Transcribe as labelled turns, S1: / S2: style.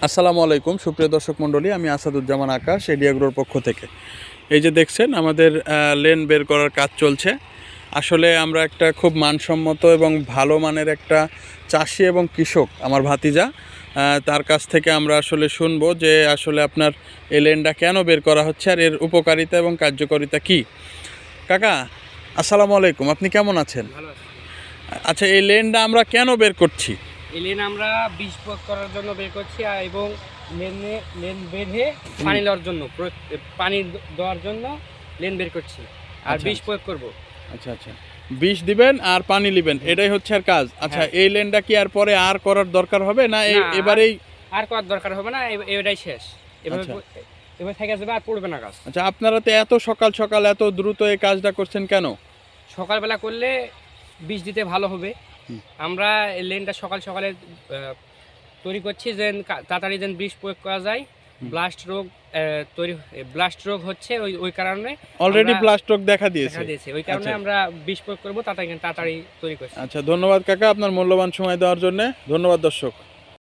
S1: আসসালামু আলাইকুম সুপ্রিয় দর্শক মণ্ডলী, আমি আসাদুজ্জামান আকাশ এডিয়াগ্রোর পক্ষ থেকে। এই যে দেখছেন আমাদের লেন বের করার কাজ চলছে। আসলে আমরা একটা খুব মানসম্মত এবং ভালো মানের একটা চাষি এবং কৃষক আমার ভাতিজা, তার কাছ থেকে আমরা আসলে শুনবো যে আসলে আপনার এই লেনটা কেন বের করা হচ্ছে আর এর উপকারিতা এবং কার্যকারিতা কি। কাকা আসসালামু আলাইকুম, আপনি কেমন আছেন?
S2: ভালো আছি।
S1: আচ্ছা, এই লেনটা আমরা কেন বের করছি?
S2: এই লেন আমরা বীজ প্রয়োগ করার জন্য বের করছি এবং লেন বেঁধে পানি দেওয়ার জন্য পানি দেওয়ার জন্য লেন বের করছি আর
S1: আচ্ছা,
S2: বীজ প্রয়োগ করব।
S1: আচ্ছা আচ্ছা, বিষ দিবেন আর পানি দিবেন, এটাই হচ্ছে আর কাজ। আচ্ছা,
S2: হ্যাঁ।
S1: এই লেনটা কি আর পরে আর করার দরকার হবে না
S2: না,
S1: এবারেই?
S2: আর করার দরকার হবে না, এটাই শেষ। এভাবে
S1: আচ্ছা
S2: এভাবে থেকে যাবে আর পড়বে না গাছ।
S1: আচ্ছা, আপনারা তো এত সকাল সকাল এত দ্রুত এই কাজটা করছেন কেন?
S2: সকালবেলা করলে বীজ দিতে ভালো হবে।
S1: হুম।
S2: আমরা এই লেনটা সকাল সকালে তৈরি করছি যেন তাড়াতাড়ি যেন বীজ প্রয়োগ করা যায়। ব্লাস্ট রোগ হচ্ছে ওই কারণে
S1: অলরেডি
S2: আমরা
S1: ব্লাস্ট রোগ দেখা
S2: দেখা
S1: দিয়েছে।
S2: দিয়েছে। ওই কারণে
S1: আচ্ছা
S2: আমরা বীজ প্রয়োগ করবো তাড়াতাড়ি তৈরি করছি।
S1: আচ্ছা, ধন্যবাদ কাকা আপনার মূল্যবান সময় দেওয়ার জন্য। ধন্যবাদ দর্শক।